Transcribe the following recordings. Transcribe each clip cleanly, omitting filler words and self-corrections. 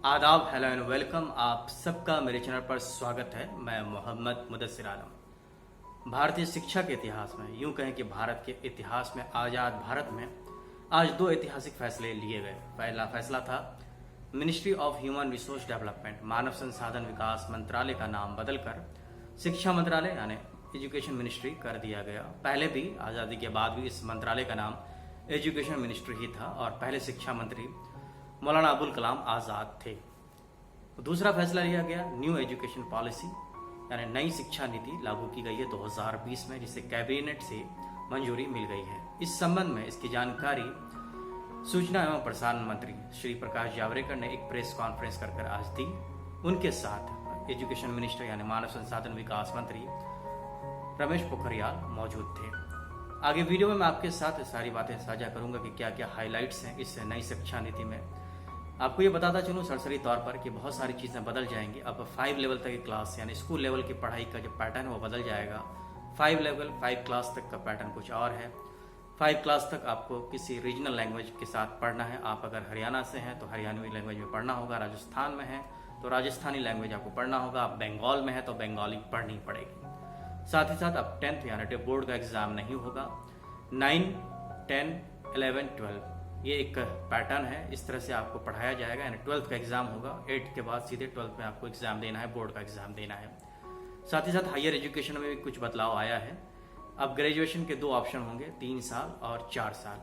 आदाब, hello and welcome. आप सबका मेरे चैनल पर स्वागत है। मैं मोहम्मद मुदस्सिर आलम। भारतीय शिक्षा के इतिहास में, यूं कहें कि भारत के इतिहास में, आज़ाद भारत में आज दो ऐतिहासिक फैसले लिए गए। पहला फैसला था ministry of human resource development, मानव संसाधन विकास मंत्रालय का नाम बदलकर शिक्षा मंत्रालय यानी एजुकेशन मिनिस्ट्री कर दिया गया। पहले भी आज़ादी के बाद भी इस मंत्रालय का नाम एजुकेशन मिनिस्ट्री ही था और पहले शिक्षा मंत्री मौलाना अबुल कलाम आज़ाद थे। दूसरा फैसला लिया गया न्यू एजुकेशन पॉलिसी यानी नई शिक्षा नीति लागू की गई है 2020 में, जिसे कैबिनेट से मंजूरी मिल गई है। इस संबंध में इसकी जानकारी सूचना एवं प्रसारण मंत्री श्री प्रकाश जावड़ेकर ने एक प्रेस कॉन्फ्रेंस कर आज दी। उनके साथ एजुकेशन मिनिस्टर यानी मानव संसाधन विकास मंत्री रमेश पोखरियाल मौजूद थे। आगे वीडियो में मैं आपके साथ सारी बातें साझा करूंगा कि क्या क्या हाइलाइट्स हैं इस नई शिक्षा नीति में। आपको ये बताता चलूँ सरसरी तौर पर कि बहुत सारी चीज़ें बदल जाएंगी। अब 5 लेवल तक की क्लास यानी स्कूल लेवल की पढ़ाई का जो पैटर्न है वो बदल जाएगा। 5 क्लास तक का पैटर्न कुछ और है। 5 क्लास तक आपको किसी रीजनल लैंग्वेज के साथ पढ़ना है। आप अगर हरियाणा से हैं तो हरियाणवी लैंग्वेज में पढ़ना होगा, राजस्थान में है तो राजस्थानी लैंग्वेज आपको पढ़ना होगा, आप बंगाल में है तो बंगाली पढ़नी पड़ेगी। साथ ही साथ अब 10th यानी बोर्ड का एग्ज़ाम नहीं होगा। 9, 10, 11, 12 ये एक पैटर्न है, इस तरह से आपको पढ़ाया जाएगा। यानी 12th का एग्जाम होगा, 8th के बाद सीधे 12th में आपको एग्जाम देना है, बोर्ड का एग्जाम देना है। साथ ही साथ हायर एजुकेशन में भी कुछ बदलाव आया है। अब ग्रेजुएशन के 2 ऑप्शन होंगे, 3 साल और 4 साल।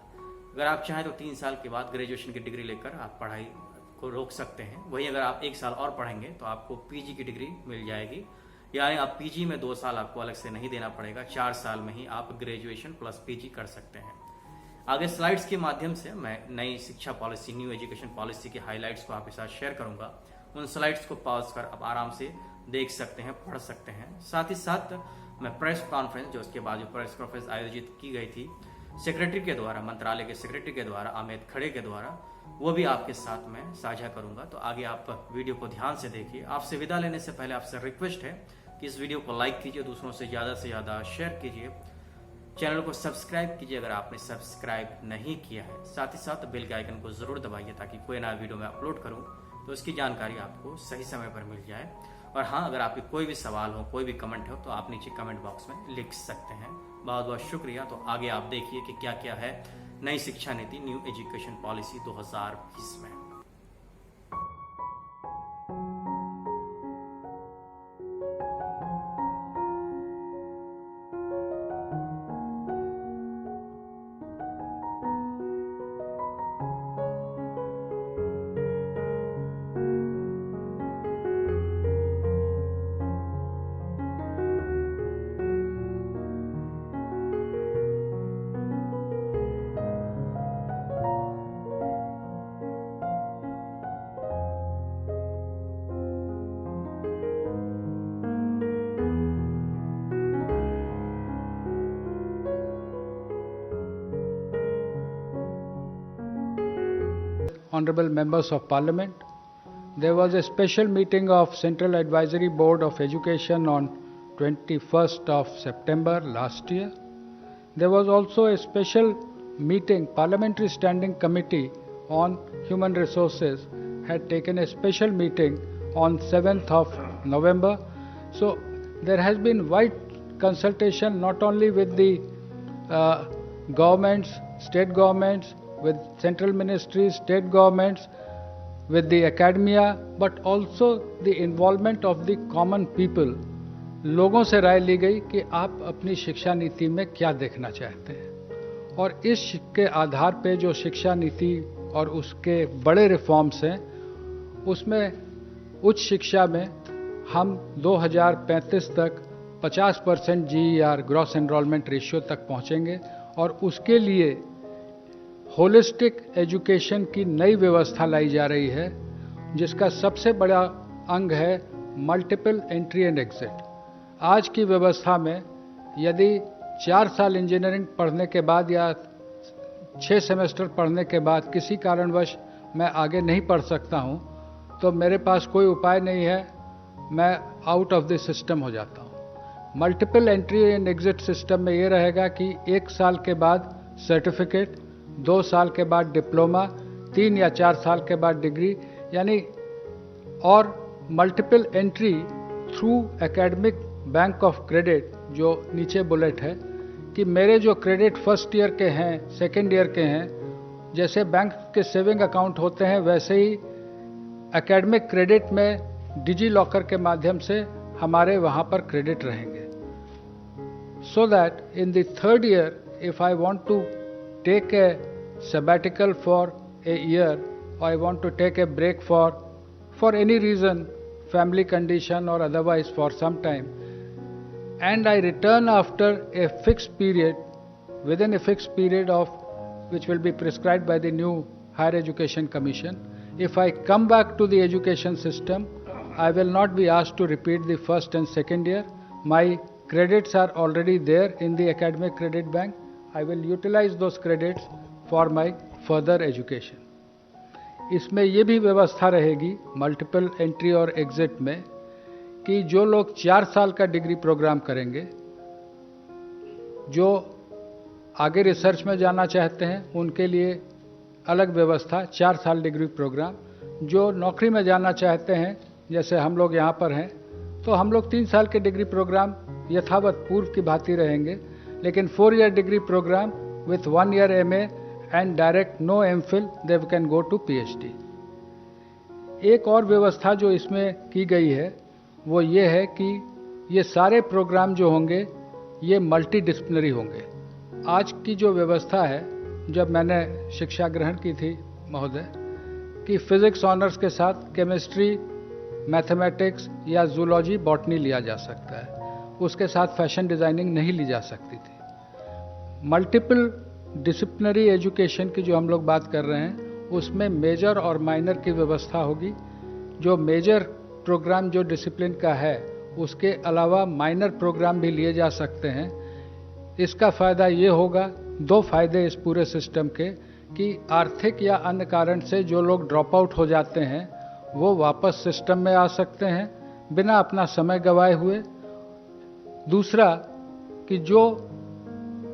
अगर आप चाहें तो 3 साल के बाद ग्रेजुएशन की डिग्री लेकर आप पढ़ाई को रोक सकते हैं। वहीं अगर आप 1 साल और पढ़ेंगे तो आपको पीजी की डिग्री मिल जाएगी। यानी आप पीजी में 2 साल आपको अलग से नहीं देना पड़ेगा, 4 साल में ही आप ग्रेजुएशन प्लस पीजी कर सकते हैं। आगे स्लाइड्स के माध्यम से मैं नई शिक्षा पॉलिसी, न्यू एजुकेशन पॉलिसी के हाइलाइट्स को आपके साथ शेयर करूंगा। उन स्लाइड्स को पॉज कर आप आराम से देख सकते हैं, पढ़ सकते हैं। साथ ही साथ मैं प्रेस कॉन्फ्रेंस, जो उसके बाद जो प्रेस कॉन्फ्रेंस आयोजित की गई थी सेक्रेटरी के द्वारा, मंत्रालय के सेक्रेटरी के द्वारा, अमित खड़े के द्वारा, वो भी आपके साथ में साझा करूंगा। तो आगे आप वीडियो को ध्यान से देखिए। आपसे विदा लेने से पहले आपसे रिक्वेस्ट है कि इस वीडियो को लाइक कीजिए, दूसरों से ज़्यादा शेयर कीजिए, चैनल को सब्सक्राइब कीजिए अगर आपने सब्सक्राइब नहीं किया है। साथ ही साथ बेल के आइकन को जरूर दबाइए ताकि कोई नया वीडियो मैं अपलोड करूं तो उसकी जानकारी आपको सही समय पर मिल जाए। और हाँ, अगर आपके कोई भी सवाल हो, कोई भी कमेंट हो तो आप नीचे कमेंट बॉक्स में लिख सकते हैं। बहुत बहुत शुक्रिया। तो आगे आप देखिए कि क्या क्या है नई शिक्षा नीति, न्यू एजुकेशन पॉलिसी 2020 में। Honorable members of parliament, there was a special meeting of Central Advisory Board of Education on 21st of September last year. There was also a special meeting, Parliamentary Standing Committee on Human Resources had taken a special meeting on 7th of November. So there has been wide consultation not only with the governments, state governments, with central ministries, state governments, with the academia, but also the involvement of the common people. लोगों से राय ली गई कि आप अपनी शिक्षा नीति में क्या देखना चाहते हैं, और इसके आधार पे जो शिक्षा नीति और उसके बड़े रिफॉर्म्स हैं, उसमें उच्च शिक्षा में हम 2035 तक 50% GER ग्रॉस एनरोलमेंट रेशियो तक पहुंचेंगे और उसके लिए होलिस्टिक एजुकेशन की नई व्यवस्था लाई जा रही है, जिसका सबसे बड़ा अंग है मल्टीपल एंट्री एंड एग्जिट। आज की व्यवस्था में यदि 4 साल इंजीनियरिंग पढ़ने के बाद या 6 सेमेस्टर पढ़ने के बाद किसी कारणवश मैं आगे नहीं पढ़ सकता हूं, तो मेरे पास कोई उपाय नहीं है, मैं आउट ऑफ द सिस्टम हो जाता हूं। Multiple entry and exit system में ये रहेगा कि 1 साल के बाद सर्टिफिकेट, 2 साल के बाद डिप्लोमा, 3 या 4 साल के बाद डिग्री, यानी और multiple entry through academic bank of credit, जो नीचे बुलेट है कि मेरे जो क्रेडिट फर्स्ट ईयर के हैं, सेकेंड ईयर के हैं, जैसे बैंक के सेविंग अकाउंट होते हैं वैसे ही एकेडमिक क्रेडिट में डिजी लॉकर के माध्यम से हमारे वहाँ पर क्रेडिट रहेंगे, so that in the third year if I want to take a sabbatical for a year, or I want to take a break for any reason, family condition or otherwise for some time, and I return after a fixed period, within a fixed period of which will be prescribed by the new Higher Education Commission. If I come back to the education system, I will not be asked to repeat the first and second year. My credits are already there in the academic credit bank. I will utilize those credits for my further education. इसमें ये भी व्यवस्था रहेगी multiple entry और exit में कि जो लोग 4 साल का डिग्री प्रोग्राम करेंगे, जो आगे रिसर्च में जाना चाहते हैं उनके लिए अलग व्यवस्था 4 साल डिग्री प्रोग्राम, जो नौकरी में जाना चाहते हैं जैसे हम लोग यहाँ पर हैं तो हम लोग 3 साल के डिग्री प्रोग्राम यथावत पूर्व की भांति रहेंगे, लेकिन 4 year degree programme with 1 year MA and direct no MPhil, they can go to PhD. एक और व्यवस्था जो इसमें की गई है वो ये है कि ये सारे प्रोग्राम जो होंगे ये मल्टी डिसिप्लिनरी होंगे। आज की जो व्यवस्था है, जब मैंने शिक्षा ग्रहण की थी महोदय, कि फिजिक्स ऑनर्स के साथ केमिस्ट्री, मैथमेटिक्स या जूलॉजी, बॉटनी लिया जा सकता है, उसके साथ फैशन डिज़ाइनिंग नहीं ली जा सकती थी। मल्टीपल डिसिप्लिनरी एजुकेशन की जो हम लोग बात कर रहे हैं उसमें मेजर और माइनर की व्यवस्था होगी। जो मेजर प्रोग्राम जो डिसिप्लिन का है उसके अलावा माइनर प्रोग्राम भी लिए जा सकते हैं। इसका फ़ायदा ये होगा, 2 फायदे इस पूरे सिस्टम के, कि आर्थिक या अन्य कारण से जो लोग ड्रॉप आउट हो जाते हैं वो वापस सिस्टम में आ सकते हैं बिना अपना समय गंवाए हुए। दूसरा कि जो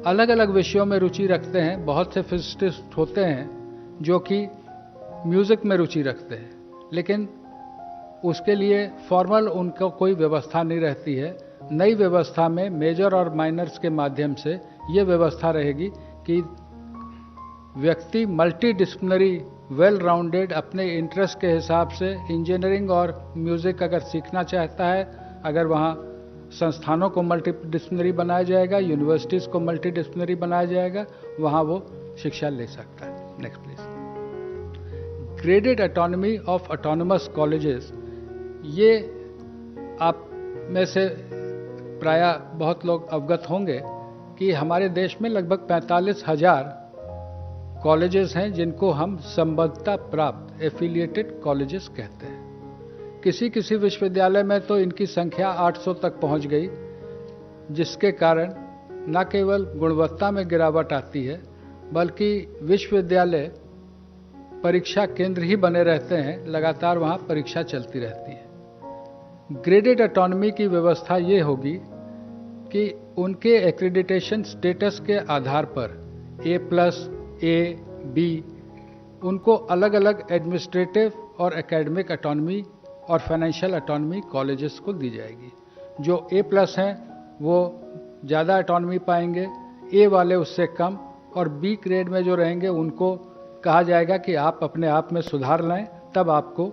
अलग अलग विषयों में रुचि रखते हैं, बहुत से फिजिसिस्ट होते हैं जो कि म्यूज़िक में रुचि रखते हैं, लेकिन उसके लिए फॉर्मल उनको कोई व्यवस्था नहीं रहती है। नई व्यवस्था में मेजर और माइनर्स के माध्यम से ये व्यवस्था रहेगी कि व्यक्ति मल्टी डिसिप्लिनरी, वेल राउंडेड, अपने इंटरेस्ट के हिसाब से इंजीनियरिंग और म्यूज़िक अगर सीखना चाहता है, अगर वहाँ संस्थानों को मल्टी डिसिप्लिनरी बनाया जाएगा, यूनिवर्सिटीज़ को मल्टी डिसिप्लिनरी बनाया जाएगा, वहाँ वो शिक्षा ले सकता है। Next please. Graded autonomy of autonomous colleges, ये आप में से प्रायः बहुत लोग अवगत होंगे कि हमारे देश में लगभग 45,000 कॉलेजेस हैं जिनको हम संबद्धता प्राप्त एफिलिएटेड कॉलेजेस कहते हैं। किसी किसी विश्वविद्यालय में तो इनकी संख्या 800 तक पहुंच गई, जिसके कारण न केवल गुणवत्ता में गिरावट आती है बल्कि विश्वविद्यालय परीक्षा केंद्र ही बने रहते हैं, लगातार वहां परीक्षा चलती रहती है। ग्रेडेड ऑटोनॉमी की व्यवस्था ये होगी कि उनके एक्रेडिटेशन स्टेटस के आधार पर A+, A, B, उनको अलग अलग एडमिनिस्ट्रेटिव और एकेडमिक ऑटोनॉमी और फाइनेंशियल ऑटोनॉमी कॉलेजेस को दी जाएगी। जो A+ हैं वो ज़्यादा ऑटोनॉमी पाएंगे, A वाले उससे कम, और B ग्रेड में जो रहेंगे उनको कहा जाएगा कि आप अपने आप में सुधार लाएं, तब आपको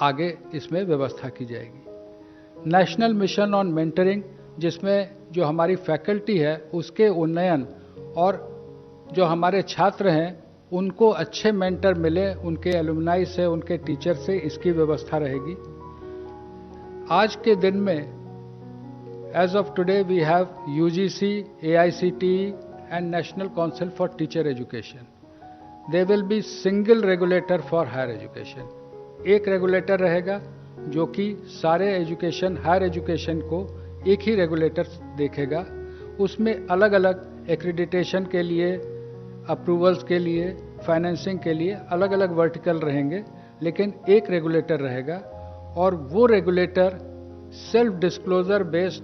आगे इसमें व्यवस्था की जाएगी। नेशनल मिशन ऑन मेंटरिंग, जिसमें जो हमारी फैकल्टी है उसके उन्नयन और जो हमारे छात्र हैं उनको अच्छे मेंटर मिले, उनके एलुमनाई से, उनके टीचर से, इसकी व्यवस्था रहेगी। आज के दिन में as of today we have UGC, AICTE and national council for teacher education. They will be single regulator for higher education. एक रेगुलेटर रहेगा जो कि सारे एजुकेशन, हायर एजुकेशन को एक ही रेगुलेटर देखेगा। उसमें अलग अलग एक्रेडिटेशन के लिए, अप्रूवल्स के लिए, फाइनेंसिंग के लिए अलग अलग वर्टिकल रहेंगे, लेकिन एक रेगुलेटर रहेगा और वो regulator self disclosure based,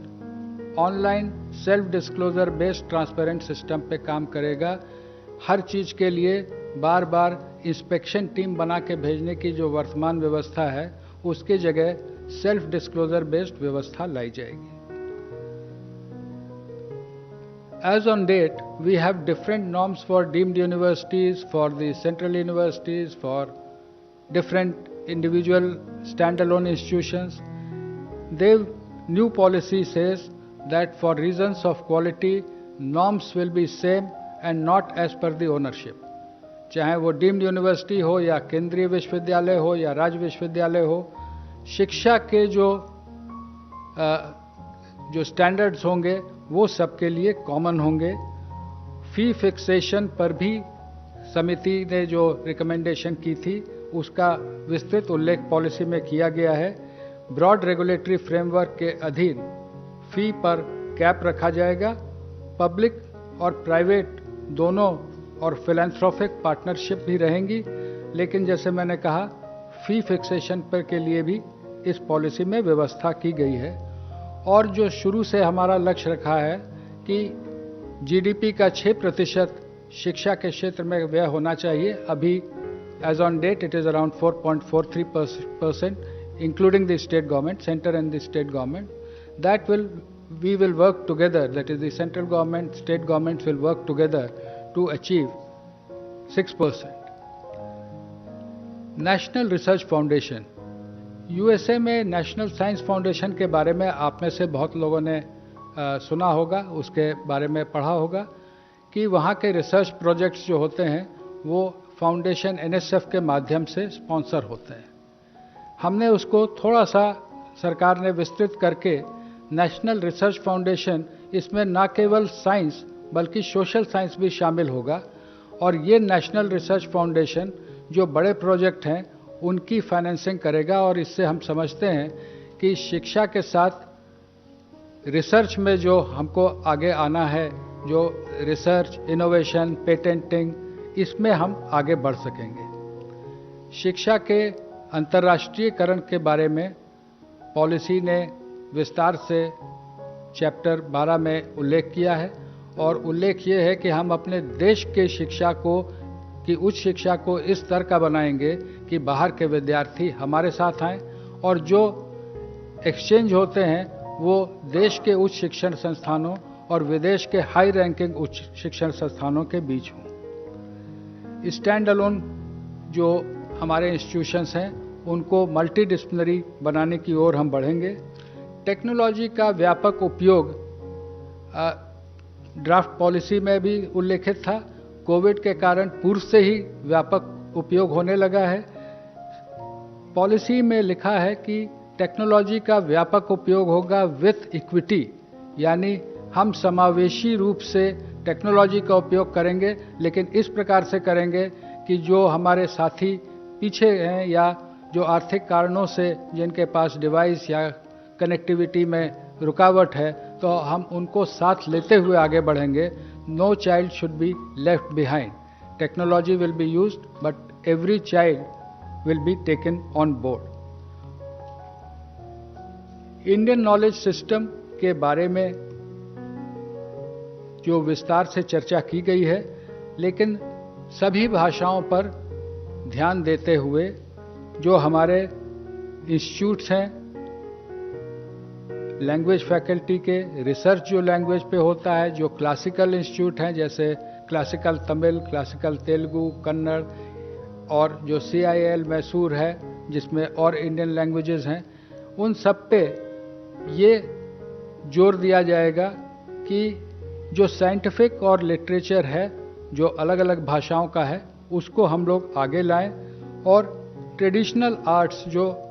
online self disclosure based transparent system पे काम करेगा। हर चीज़ के लिए बार बार इंस्पेक्शन टीम बना के भेजने की जो वर्तमान व्यवस्था है उसके जगह सेल्फ डिस्क्लोजर बेस्ड व्यवस्था लाई जाएगी। As on date, we have different norms for deemed universities, for the central universities, for different individual standalone institutions. The new policy says that for reasons of quality, norms will be same and not as per the ownership. चाहे वो deemed university हो या केंद्रीय विश्वविद्यालय हो या राज्य विश्वविद्यालय हो, शिक्षा के जो स्टैंडर्ड्स होंगे वो सबके लिए कॉमन होंगे। फी फिक्सेशन पर भी समिति ने जो रिकमेंडेशन की थी उसका विस्तृत उल्लेख पॉलिसी में किया गया है। ब्रॉड रेगुलेटरी फ्रेमवर्क के अधीन फी पर कैप रखा जाएगा। पब्लिक और प्राइवेट दोनों और फिलैंथ्रोपिक पार्टनरशिप भी रहेंगी, लेकिन जैसे मैंने कहा फी फिक्सेशन पर के लिए भी इस पॉलिसी में व्यवस्था की गई है। और जो शुरू से हमारा लक्ष्य रखा है कि जीडीपी का 6% शिक्षा के क्षेत्र में व्यय होना चाहिए। अभी as on date it is around 4.43%, including the state government, centre and the state government. That we will work together, that is the central government, state governments will work together to achieve 6%. National research foundation, USA में national science foundation के बारे में आप में से बहुत लोगों ने सुना होगा, उसके बारे में पढ़ा होगा कि वहाँ के रिसर्च प्रोजेक्ट्स जो होते हैं वो फाउंडेशन एनएसएफ के माध्यम से स्पॉन्सर होते हैं। हमने उसको थोड़ा सा सरकार ने विस्तृत करके नेशनल रिसर्च फाउंडेशन, इसमें न केवल साइंस बल्कि सोशल साइंस भी शामिल होगा। और ये नेशनल रिसर्च फाउंडेशन जो बड़े प्रोजेक्ट हैं उनकी फाइनेंसिंग करेगा। और इससे हम समझते हैं कि शिक्षा के साथ रिसर्च में जो हमको आगे आना है, जो रिसर्च, इनोवेशन, पेटेंटिंग, इसमें हम आगे बढ़ सकेंगे। शिक्षा के अंतर्राष्ट्रीयकरण के बारे में पॉलिसी ने विस्तार से चैप्टर 12 में उल्लेख किया है। और उल्लेख ये है कि हम अपने देश के शिक्षा को, की उच्च शिक्षा को इस स्तर का बनाएंगे कि बाहर के विद्यार्थी हमारे साथ आएं और जो एक्सचेंज होते हैं वो देश के उच्च शिक्षण संस्थानों और विदेश के हाई रैंकिंग उच्च शिक्षण संस्थानों के बीच हों। स्टैंड अलोन जो हमारे इंस्टीट्यूशंस हैं उनको मल्टी डिसिप्लिनरी बनाने की ओर हम बढ़ेंगे। टेक्नोलॉजी का व्यापक उपयोग ड्राफ्ट पॉलिसी में भी उल्लेखित था। कोविड के कारण पूर्व से ही व्यापक उपयोग होने लगा है। पॉलिसी में लिखा है कि टेक्नोलॉजी का व्यापक उपयोग होगा विथ इक्विटी, यानी हम समावेशी रूप से टेक्नोलॉजी का उपयोग करेंगे, लेकिन इस प्रकार से करेंगे कि जो हमारे साथी पीछे हैं या जो आर्थिक कारणों से जिनके पास डिवाइस या कनेक्टिविटी में रुकावट है, तो हम उनको साथ लेते हुए आगे बढ़ेंगे। No child should be left behind. Technology will be used but every child will be taken on board. Indian knowledge system के बारे में जो विस्तार से चर्चा की गई है, लेकिन सभी भाषाओं पर ध्यान देते हुए जो हमारे इंस्टीट्यूट्स हैं, लैंग्वेज फैकल्टी के रिसर्च जो लैंग्वेज पे होता है, जो क्लासिकल इंस्टीट्यूट हैं जैसे क्लासिकल तमिल, क्लासिकल तेलुगु, कन्नड़, और जो CIL मैसूर है जिसमें और इंडियन लैंग्वेजेस हैं, उन सब पे ये जोर दिया जाएगा कि जो साइंटिफिक और लिटरेचर है जो अलग अलग भाषाओं का है उसको हम लोग आगे लाएं। और ट्रेडिशनल आर्ट्स, जो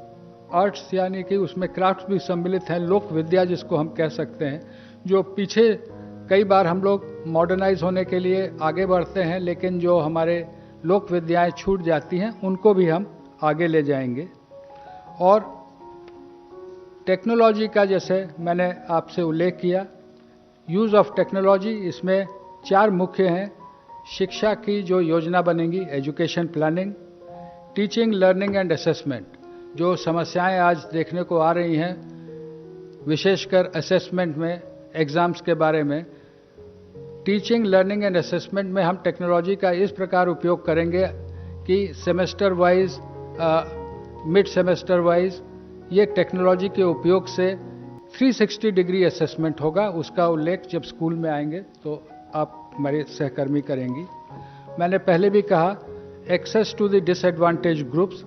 आर्ट्स यानी कि उसमें क्राफ्ट्स भी सम्मिलित हैं, लोक विद्या जिसको हम कह सकते हैं, जो पीछे कई बार हम लोग मॉडर्नाइज होने के लिए आगे बढ़ते हैं लेकिन जो हमारे लोक विद्याएं छूट जाती हैं उनको भी हम आगे ले जाएंगे। और टेक्नोलॉजी का जैसे मैंने आपसे उल्लेख किया, यूज़ ऑफ टेक्नोलॉजी, इसमें 4 मुख्य हैं। शिक्षा की जो योजना बनेगी, education planning, teaching, learning and assessment, जो समस्याएं आज देखने को आ रही हैं विशेषकर असेसमेंट में, एग्ज़ाम्स के बारे में। टीचिंग, लर्निंग एंड असेसमेंट में हम टेक्नोलॉजी का इस प्रकार उपयोग करेंगे कि semester wise mid semester wise ये टेक्नोलॉजी के उपयोग से 360 डिग्री असेसमेंट होगा। उसका उल्लेख जब स्कूल में आएंगे तो आप हमारे सहकर्मी करेंगी। मैंने पहले भी कहा, access to the disadvantage groups,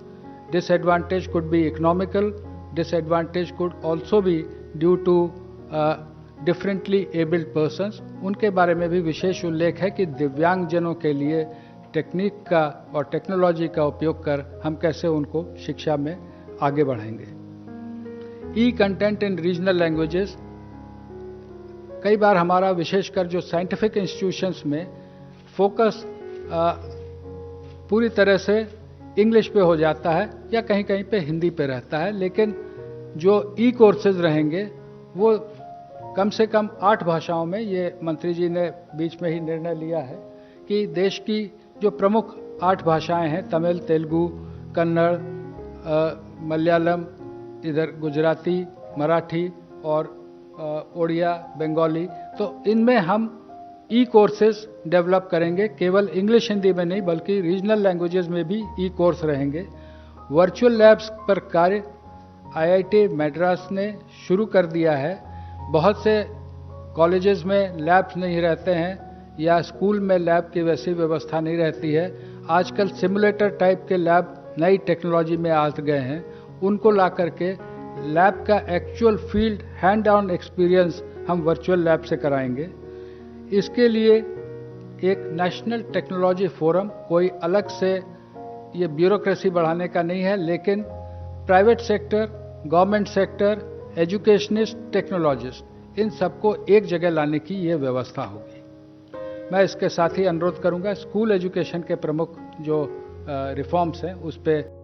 disadvantage could be economical, disadvantage could also be due to differently abled persons. उनके बारे में भी विशेष उल्लेख है कि दिव्यांगजनों के लिए टेक्निक का और टेक्नोलॉजी का उपयोग कर हम कैसे उनको शिक्षा में आगे बढ़ाएंगे। ई कंटेंट इन रीजनल लैंग्वेजेस, कई बार हमारा विशेषकर जो साइंटिफिक इंस्टीट्यूशंस में फोकस पूरी तरह से इंग्लिश पे हो जाता है या कहीं कहीं पे हिंदी पे रहता है, लेकिन जो ई कोर्सेज रहेंगे वो कम से कम 8 भाषाओं में, ये मंत्री जी ने बीच में ही निर्णय लिया है कि देश की जो प्रमुख 8 भाषाएं हैं, तमिल, तेलुगु, कन्नड़, मलयालम, इधर गुजराती, मराठी और ओडिया, बंगाली, तो इनमें हम ई कोर्सेज डेवलप करेंगे। केवल इंग्लिश हिंदी में नहीं बल्कि रीजनल लैंग्वेजेस में भी ई कोर्स रहेंगे। वर्चुअल लैब्स पर कार्य आईआईटी मद्रास ने शुरू कर दिया है। बहुत से कॉलेजेस में लैब्स नहीं रहते हैं या स्कूल में लैब की वैसी व्यवस्था नहीं रहती है। आजकल सिमुलेटर टाइप के लैब नई टेक्नोलॉजी में आ गए हैं। उनको ला करके लैब का actual field hand on experience हम वर्चुअल लैब से कराएंगे। इसके लिए एक नेशनल टेक्नोलॉजी फोरम, कोई अलग से ये ब्यूरोक्रेसी बढ़ाने का नहीं है, लेकिन private sector, government sector, educationist, technologist, इन सबको एक जगह लाने की ये व्यवस्था होगी। मैं इसके साथ ही अनुरोध करूंगा स्कूल एजुकेशन के प्रमुख जो रिफॉर्म्स हैं उस पर